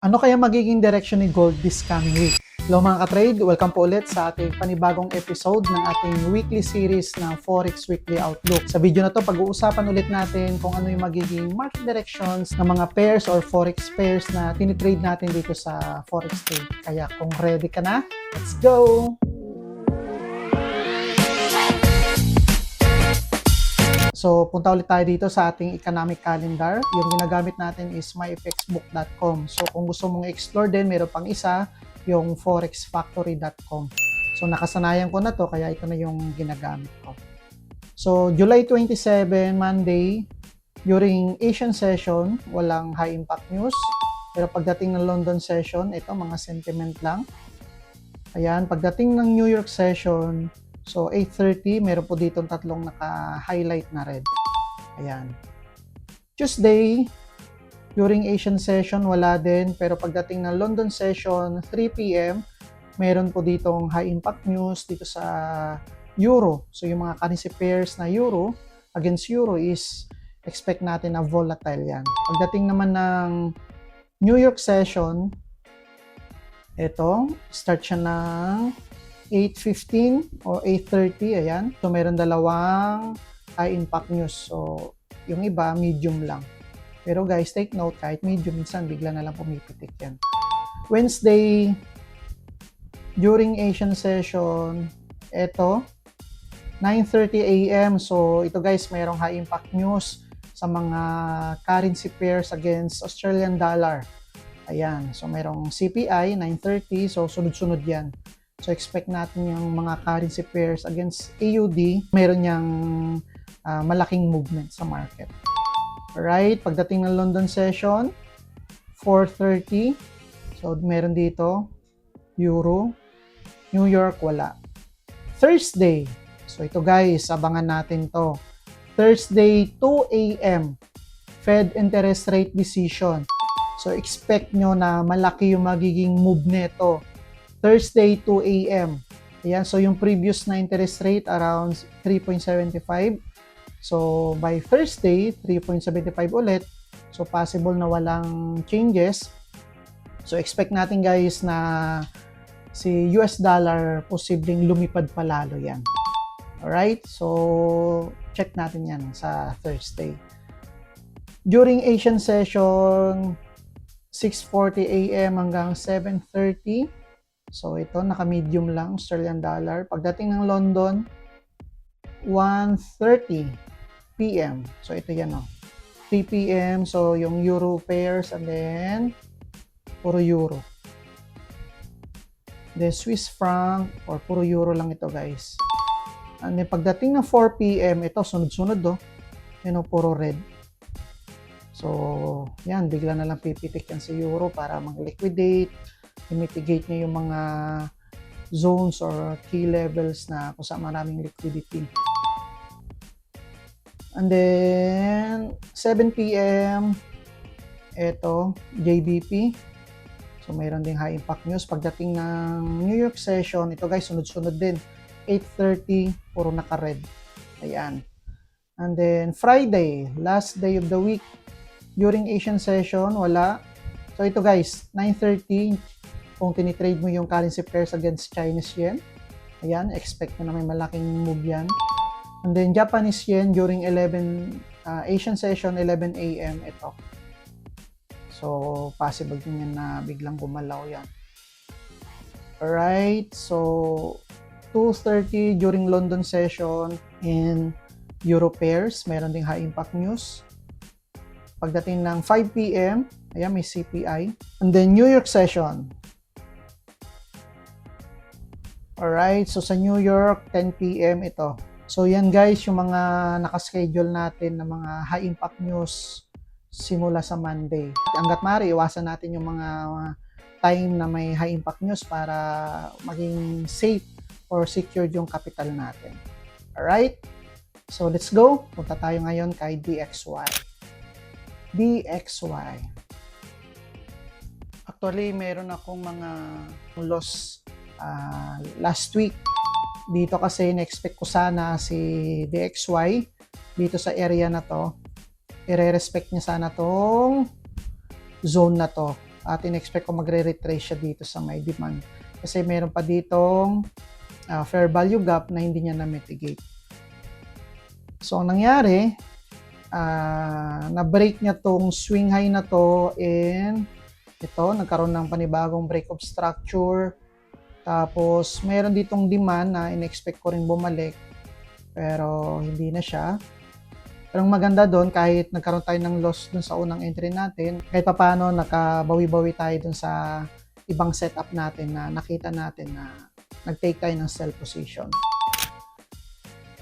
Ano kaya magiging direction ni gold this coming week? Hello mga ka-trade, welcome po ulit sa ating panibagong episode ng ating weekly series ng Forex Weekly Outlook. Sa video na to, pag-uusapan ulit natin kung ano yung magiging market directions ng mga pairs or Forex pairs na tinitrade natin dito sa Forex trade. Kaya kung ready ka na, let's go! So, punta ulit tayo dito sa ating economic calendar. Yung ginagamit natin is myfxbook.com. So, kung gusto mong explore din, meron pang isa, yung forexfactory.com. So, nakasanayan ko na to, kaya ito na yung ginagamit ko. So, July 27, Monday, during Asian session, walang high impact news. Pero pagdating ng London session, ito mga sentiment lang. Ayan, pagdating ng New York session, so 8:30, meron po ditong tatlong naka-highlight na red. Ayan. Tuesday, during Asian session, wala din. Pero pagdating ng London session, 3 p.m., meron po ditong high impact news dito sa Euro. So yung mga currency pairs na Euro against Euro is expect natin na volatile yan. Pagdating naman ng New York session, ito, start siya ng 8:15 or 8:30, ayan. So, meron dalawang high impact news. So, yung iba, medium lang. Pero guys, take note, kahit medium, minsan bigla na lang pumipitik yan. Wednesday, during Asian session, ito, 9:30 a.m. So, ito guys, mayroong high impact news sa mga currency pairs against Australian dollar. Ayan. So, mayroong CPI, 9:30. So, sunod-sunod yan. So, expect natin yung mga currency pairs against AUD, meron niyang malaking movement sa market. Alright, pagdating ng London session, 4:30. So, meron dito, Euro. New York, wala. Thursday. So, ito guys, abangan natin to. Thursday, 2 a.m. Fed interest rate decision. So, expect nyo na malaki yung magiging move nito. Thursday, 2 a.m. Ayan, so yung previous na interest rate around 3.75. So, by Thursday, 3.75 ulit. So, possible na walang changes. So, expect natin guys na si US dollar posibleng lumipad palalo yan. Alright, so check natin yan sa Thursday. During Asian session, 6:40 a.m. hanggang 7:30. So, ito, naka-medium lang, Australian dollar. Pagdating ng London, 1:30 p.m. So, ito yan, 3 p.m. So, yung Euro pairs and then, puro Euro. The Swiss franc or puro Euro lang ito, guys. And then, pagdating ng 4 p.m., ito, sunod-sunod, puro red. So, yan, bigla na lang pipitik yan sa Euro para mag-liquidate, i-mitigate niya yung mga zones or key levels na kung saan maraming liquidity. And then, 7 p.m., eto, JBP. So, mayroon ding high impact news. Pagdating ng New York session, ito guys, sunod-sunod din. 8:30, puro naka-red. Ayan. And then, Friday, last day of the week. During Asian session, wala. So, ito guys, 9:30, kung tinitrade mo yung currency pairs against Chinese yen, ayan, expect na may malaking move yan. And then Japanese yen during Asian session, 11 a.m. ito. So, possible din yan na biglang gumalaw yan. Alright, so 2:30 during London session in Euro pairs, meron ding high impact news. Pagdating ng 5 p.m., ayan, may CPI. And then New York session. Alright, so sa New York, 10 p.m. ito. So yan guys, yung mga nakaschedule natin na mga high impact news simula sa Monday. Hanggat maaari, iwasan natin yung mga time na may high impact news para maging safe or secured yung capital natin. Alright, so let's go. Punta tayo ngayon kay DXY. DXY. Actually, meron akong mga loss last week. Dito kasi na-expect ko sana si DXY dito sa area na to. I-respect niya sana tong zone na to. at in-expect ko magre-retrace siya dito sa may demand. Kasi meron pa ditong fair value gap na hindi niya na-mitigate. So, ang nangyari, na-break niya tong swing high na to and ito, nagkaroon ng panibagong break of structure. Tapos, meron ditong demand na in-expect ko rin bumalik pero hindi na siya. Pero ang maganda doon, kahit nagkaroon tayo ng loss doon sa unang entry natin, kahit papaano nakabawi-bawi tayo doon sa ibang setup natin na nakita natin na nag-take tayo ng sell position.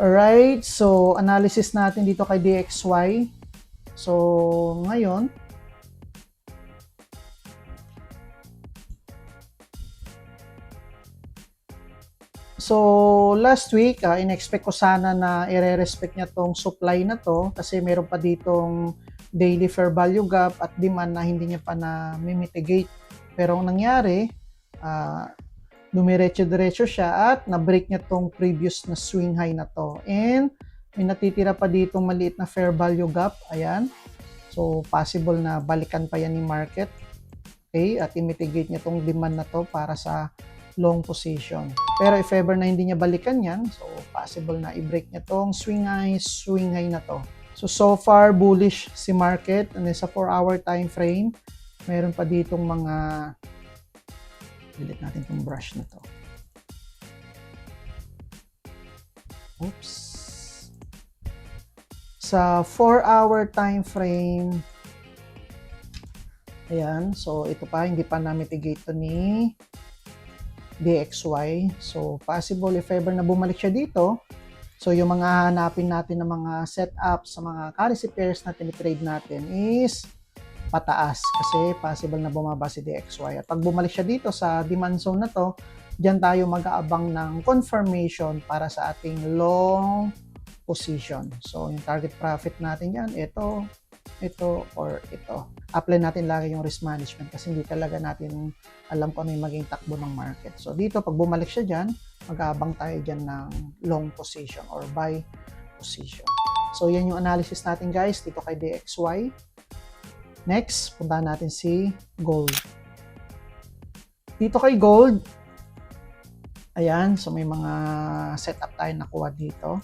Alright, so analysis natin dito kay DXY. So ngayon, so last week, in-expect ko sana na i-respect niya tong supply na to kasi meron pa ditong daily fair value gap at demand na hindi niya pa na mitigate. Pero ang nangyari, dumiretso-diretso siya at na-break niya tong previous na swing high na to. And may natitira pa ditong maliit na fair value gap. Ayan. So, possible na balikan pa yan ni market. Okay? At i-mitigate niya tong demand na to para sa long position. Pero if ever na hindi niya balikan yan, so possible na i-break niya tong swing high na to. So far bullish si market. And sa 4-hour time frame, meron pa ditong mga, delete natin itong brush na to. Oops. Sa 4-hour time frame, ayan, so ito pa, hindi pa na-mitigate to ni DXY. So possible if ever na bumalik siya dito, so yung mga hanapin natin ng mga setup sa mga currency pairs na tinitrade natin is pataas kasi possible na bumaba si DXY. At pag bumalik siya dito sa demand zone na to, dyan tayo mag-aabang ng confirmation para sa ating long position. So yung target profit natin yan, ito, or ito. Apply natin lagi yung risk management kasi hindi talaga natin alam kung ano yung maging takbo ng market. So dito, pag bumalik siya dyan, mag-aabang tayo dyan ng long position or buy position. So yan yung analysis natin guys dito kay DXY. Next, puntahan natin si gold. Dito kay gold, ayan, so may mga setup tayo nakuha dito.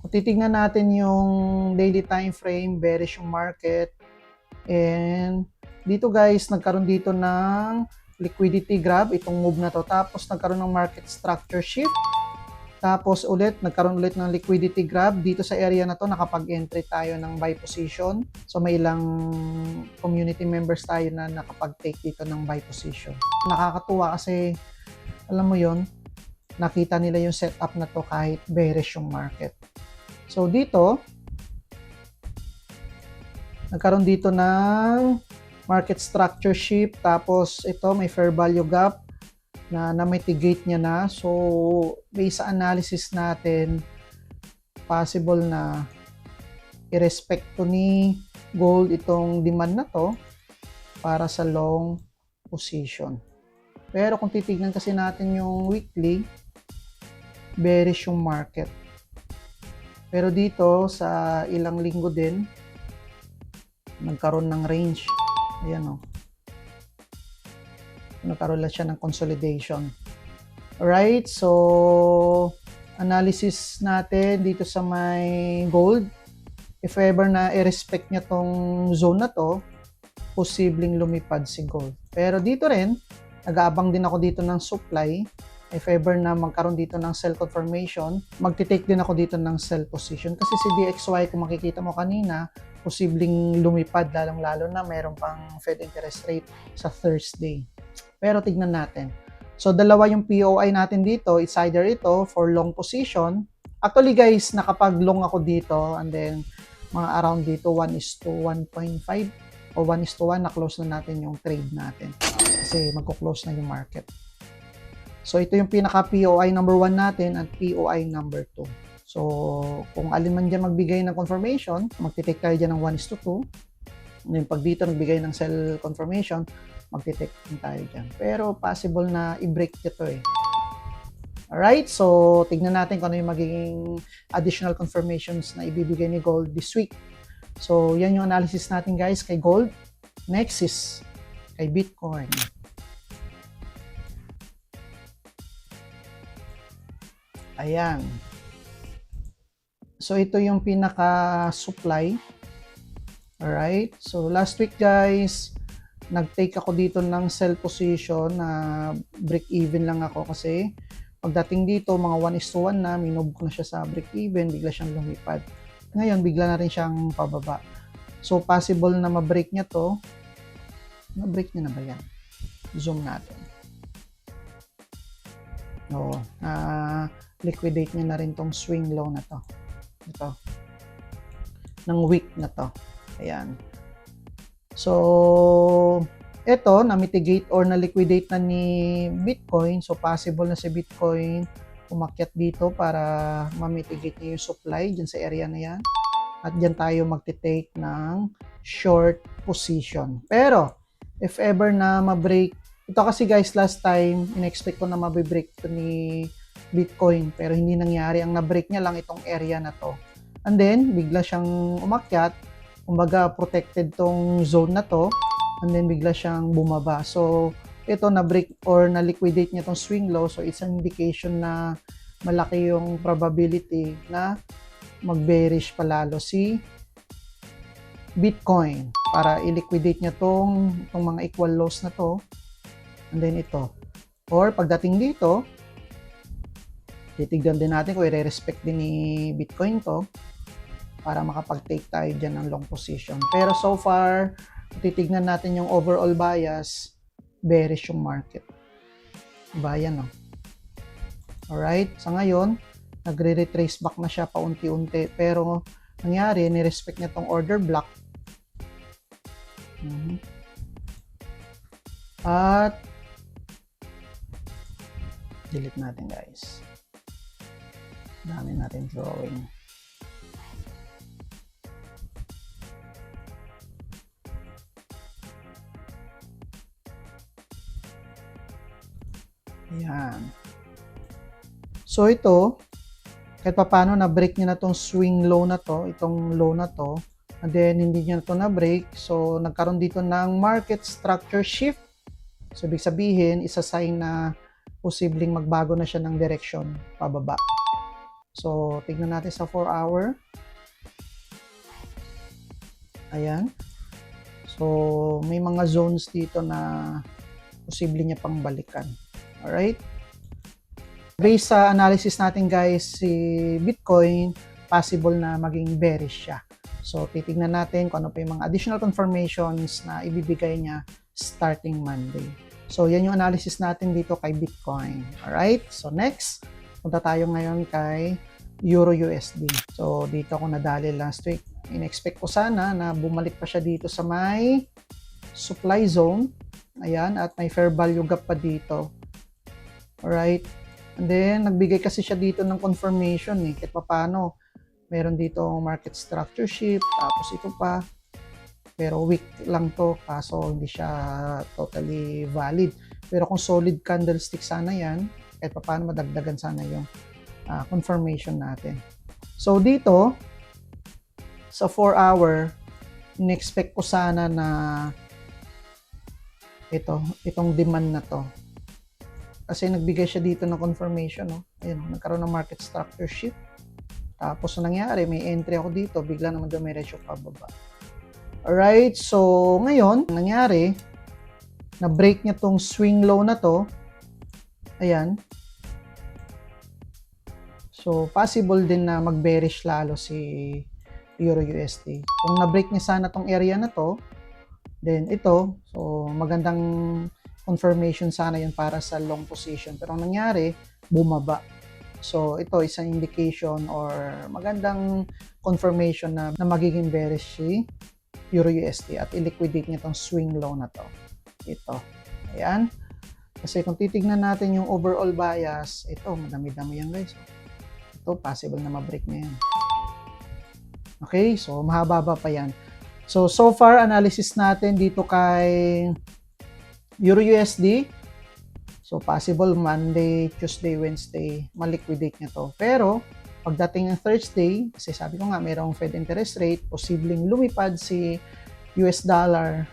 Kung titignan natin yung daily time frame, bearish yung market. And dito guys, nagkaroon dito ng liquidity grab, itong move na to. Tapos nagkaroon ng market structure shift. Tapos ulit, nagkaroon ulit ng liquidity grab. Dito sa area na to, nakapag-entry tayo ng buy position. So may ilang community members tayo na nakapag-take dito ng buy position. Nakakatuwa kasi, alam mo yon, nakita nila yung setup na to kahit bearish yung market. So dito, nagkaroon dito ng market structure shift. Tapos ito, may fair value gap na na-mitigate niya na. So, based sa analysis natin, possible na i-respecto ni gold itong demand na to para sa long position. Pero kung titignan kasi natin yung weekly, bearish yung market. Pero dito, sa ilang linggo din, nagkaroon ng range. Ayan o. Nagkaroon lang siya ng consolidation. Alright, so analysis natin dito sa may gold. If ever na i-respect niya tong zone na to, posibleng lumipad si gold. Pero dito rin, nag-aabang din ako dito ng supply. If ever na magkaroon dito ng sell confirmation, magti-take din ako dito ng sell position. Kasi si DXY, kung makikita mo kanina, posibleng lumipad, lalong-lalo na mayroon pang Fed interest rate sa Thursday. Pero tignan natin. So, dalawa yung POI natin dito. It's either ito for long position. Actually, guys, nakapag-long ako dito. And then, mga around dito, 1:1.5 o 1:1 na close na natin yung trade natin. Kasi magko-close na yung market. So, ito yung pinaka-POI number 1 natin at POI number 2. So, kung alin man dyan magbigay ng confirmation, magtitake tayo dyan ng 1:2. And then, pag dito nagbigay ng sell confirmation, magtitake din tayo dyan. Pero possible na i-break ito eh. Alright, so tignan natin kung ano yung magiging additional confirmations na ibibigay ni gold this week. So yan yung analysis natin guys kay gold. Next is kay Bitcoin. Ayan. So, ito yung pinaka-supply. Alright. So, last week guys, nag-take ako dito ng sell position na break-even lang ako kasi pagdating dito, mga 1:1 na, minove ko na siya sa break-even, bigla siyang lumipad. Ngayon, bigla na rin siyang pababa. So, possible na ma-break niya to. Na-break niya na ba yan? Zoom natin. Oo. Liquidate niya na rin tong swing low na to. Ito. Ng week na to. Ayan. So, ito, na-mitigate or na-liquidate na ni Bitcoin. So, possible na si Bitcoin umakyat dito para ma-mitigate niya yung supply dyan sa area na yan. At dyan tayo magti-take ng short position. Pero, if ever na ma-break, ito kasi guys, last time, in-expect ko na ma-break ito ni Bitcoin. Pero hindi nangyari. Ang na-break niya lang itong area na to. And then, bigla siyang umakyat. Kumbaga, protected tong zone na to. And then, bigla siyang bumaba. So, ito na-break or na-liquidate niya tong swing low. So, it's an indication na malaki yung probability na mag-bearish palalo si Bitcoin para i-liquidate niya tong mga equal lows na to. And then, ito. Or, pagdating dito, titignan din natin kung i-respect din ni Bitcoin to para makapag-take tayo dyan ng long position. Pero so far, titignan natin yung overall bias, bearish yung market. Diba yan, no? Alright, sa ngayon, nagre-retrace back na siya paunti-unti. Pero, nangyari, ni-respect niya tong order block. At, delete natin guys. Dami natin drawing. Ayan. So ito, kahit pa paano na-break niya na tong swing low na to, itong low na to, and then hindi niya na to na-break. So nagkaroon dito ng market structure shift. So ibig sabihin, isa sign na posibleng magbago na siya ng direction pababa. So tignan natin sa 4 hour. Ayan. So may mga zones dito na posible niya pang balikan. Alright? Based sa analysis natin guys, si Bitcoin, possible na maging bearish siya. So, titignan natin kung ano pa yung mga additional confirmations na ibibigay niya starting Monday. So, yan yung analysis natin dito kay Bitcoin. Alright? So, next, punta tayo ngayon kay Euro USD. So, dito ako nadali last week. In-expect ko sana na bumalik pa siya dito sa may supply zone. Ayan, at may fair value gap pa dito. Alright? And then, nagbigay kasi siya dito ng confirmation eh. Kahit paano, meron dito market structure shift, tapos ito pa. Pero weak lang to, kaso hindi siya totally valid. Pero kung solid candlestick sana yan, kahit paano madagdagan sana yung confirmation natin. So dito, sa 4 hour, in-expect ko sana na itong demand na to. Kasi nagbigay siya dito ng confirmation, no? Ayun, nagkaroon ng market structure shift. Tapos nangyari, may entry ako dito, bigla naman dumiretso pababa. Alright, so ngayon, nangyari, na-break niya tong swing low na to. Ayan. So, possible din na mag-bearish lalo si Euro USD. Kung na-break niya sana tong area na to, then ito, so magandang confirmation sana yun para sa long position. Pero ang nangyari, bumaba. So, ito isang indication or magandang confirmation na magiging bearish si Euro USD at i-liquidate niya itong swing low na to. Ito. Ayan. Kasi kung titignan natin yung overall bias, ito, madami-dami yan guys. Ito, possible na ma-break na yan. Okay, so mahaba pa yan. So far, analysis natin dito kay Euro USD. So, possible Monday, Tuesday, Wednesday, ma-liquidate niya to. Pero, pagdating ng Thursday, kasi sabi ko nga, mayroong Fed interest rate, posibleng lumipad si US dollar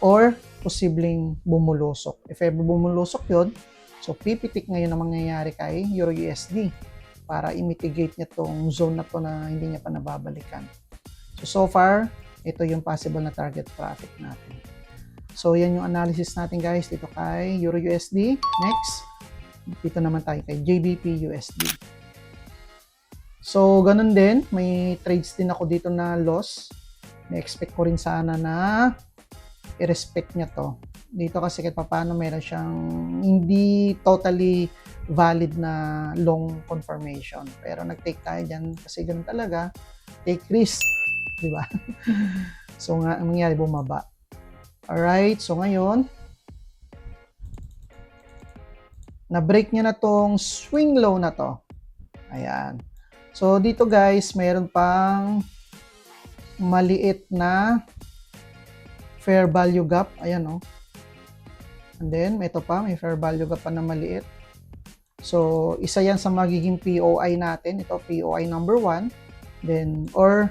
or posibleng bumulusok. If ever bumulusok yun, so pipitik ngayon ang mangyayari kay EURUSD para i-mitigate niya tong zone na to na hindi niya pa nababalikan. So far, ito yung possible na target profit natin. So yan yung analysis natin guys dito kay EURUSD. Next, dito naman tayo kay JBP USD. So ganun din, may trades din ako dito na loss. Na-expect ko rin sana na i-respect niya to. Dito kasi kahit paano meron siyang hindi totally valid na long confirmation. Pero nag-take tayo dyan kasi ganun talaga. Take risk, di ba? So nga, ang nangyari, bumaba. Alright, so ngayon, na-break niya na tong swing low na to. Ayan. So dito guys, mayroon pang maliit na fair value gap. Ayan o. And then, ito pa, may fair value gap pa na maliit. So, isa yan sa magiging POI natin. Ito, POI number 1. Then, or,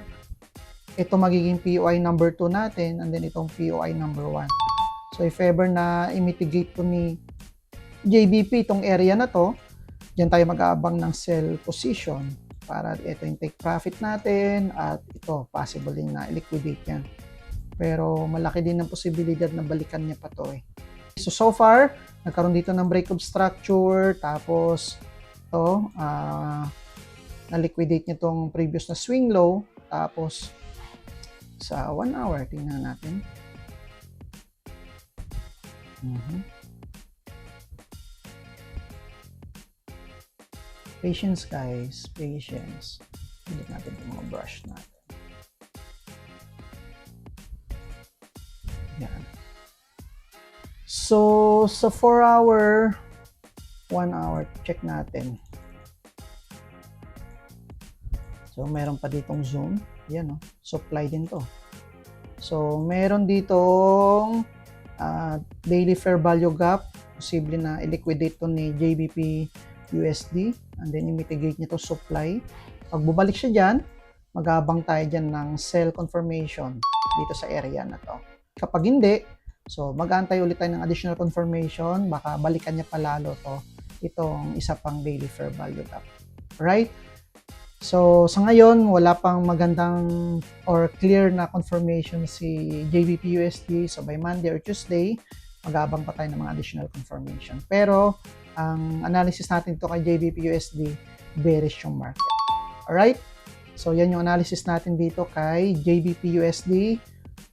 ito magiging POI number 2 natin. And then, itong POI number 1. So, if ever na i-mitigate to ni JBP itong area na to, dyan tayo mag-aabang ng sell position para ito yung take profit natin at ito, possible din na i-liquidate yan. Pero malaki din ang posibilidad na balikan niya pa to eh. So far, nagkaroon dito ng break of structure, tapos ito, na-liquidate niya tong previous na swing low, tapos sa 1 hour, tingnan natin. Patience guys, patience. Hindi natin itong mga brush natin. Yan. So, sa 4 hour, 1 hour, check natin. So, meron pa ditong zoom. Yan, no? Supply din to. So, meron ditong daily fair value gap. Posible na i-liquidate to ni JBP USD. And then, i-mitigate niya to supply. Pag bumalik siya dyan, mag-aabang tayo dyan ng sell confirmation dito sa area na to. Kapag hindi, so mag-aantay ulit tayo ng additional confirmation, baka balikan niya palalo to itong isa pang daily fair value gap. Right? So sa ngayon, wala pang magandang or clear na confirmation si JBP USD. So by Monday or Tuesday, mag-aabang pa tayo ng mga additional confirmation. Pero ang analysis natin ito kay JBP USD, bearish yung market. Alright? So yan yung analysis natin dito kay JBP USD.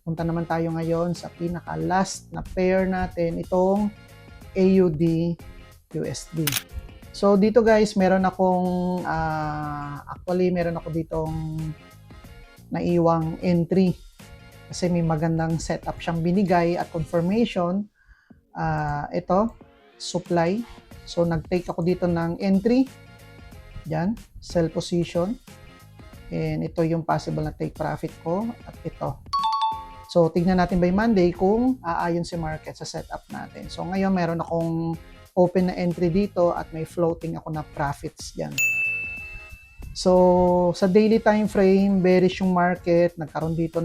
Punta naman tayo ngayon sa pinaka-last na pair natin, itong AUD USD. So dito guys, meron akong actually meron ako ditong naiwang entry kasi may magandang setup siyang binigay at confirmation. Ito, supply. So nag-take ako dito ng entry. Yan, sell position. And ito yung possible na take profit ko at ito. So, tignan natin by Monday kung aayon si market sa setup natin. So, ngayon meron akong open na entry dito at may floating ako na profits dyan. So, sa daily time frame, bearish yung market. Nagkaroon dito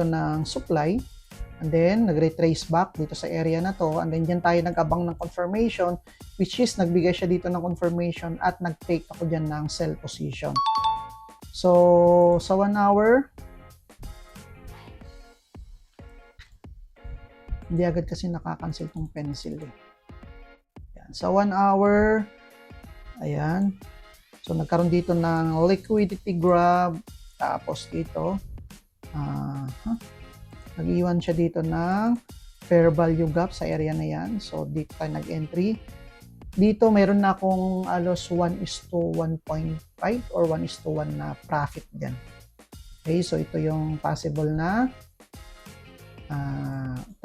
ng supply. And then, nag-retrace back dito sa area na to. And then, dyan tayo nag-abang ng confirmation, which is nagbigay siya dito ng confirmation at nag-take ako dyan ng sell position. So, sa 1 hour, hindi agad kasi nakakancel tong pencil eh. Yan. Sa 1 hour, ayan. So, nagkaroon dito ng liquidity grab. Tapos dito, nag-iwan siya dito ng fair value gap sa area na yan. So, dito tayo nag-entry. Dito, meron na akong alos 1:1.5 or 1:1 na profit dyan. Okay, so ito yung possible na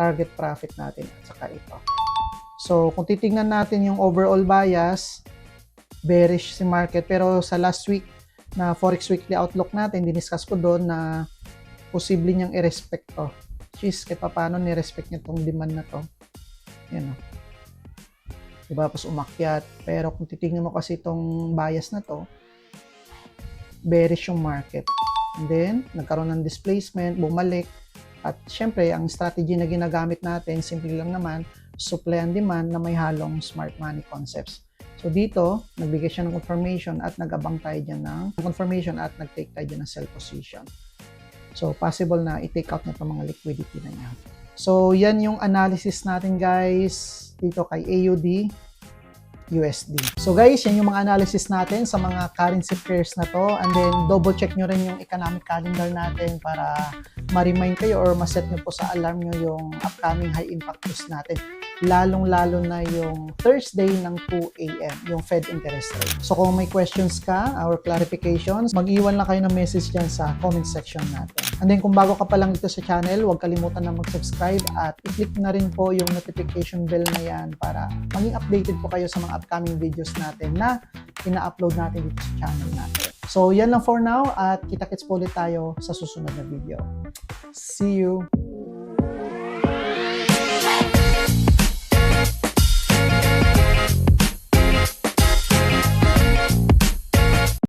target profit natin at saka ito. So, kung titingnan natin yung overall bias, bearish si market. Pero sa last week na Forex Weekly Outlook natin, diniscuss ko doon na posible niyang i-respect to. Which is, kahit paano ni-respect niya itong demand na to. Yan o. Diba? Tapos umakyat. Pero kung titingnan mo kasi itong bias na to, bearish yung market. And then, nagkaroon ng displacement, bumalik. At syempre, ang strategy na ginagamit natin, simple lang naman, supply and demand na may halong smart money concepts. So dito, nagbigay siya ng confirmation at nag-abang tayo dyan ng confirmation at nag-take tayo dyan ng sell position. So possible na i-take out na itong mga liquidity na niya. So yan yung analysis natin guys dito kay AUD USD. So guys, yan yung mga analysis natin sa mga currency pairs na to, and then double check nyo rin yung economic calendar natin para ma-remind kayo or ma-set nyo po sa alarm nyo yung upcoming high impact news natin, lalong-lalo na yung Thursday ng 2 AM, yung Fed interest rate. So kung may questions ka or clarifications, mag-iwan lang kayo ng message dyan sa comment section natin. And then kung bago ka pa lang dito sa channel, huwag kalimutan na mag-subscribe at i-click na rin po yung notification bell na yan para maging updated po kayo sa mga upcoming videos natin na ina-upload natin dito sa channel natin. So yan lang for now at kita-kits po ulit tayo sa susunod na video. See you!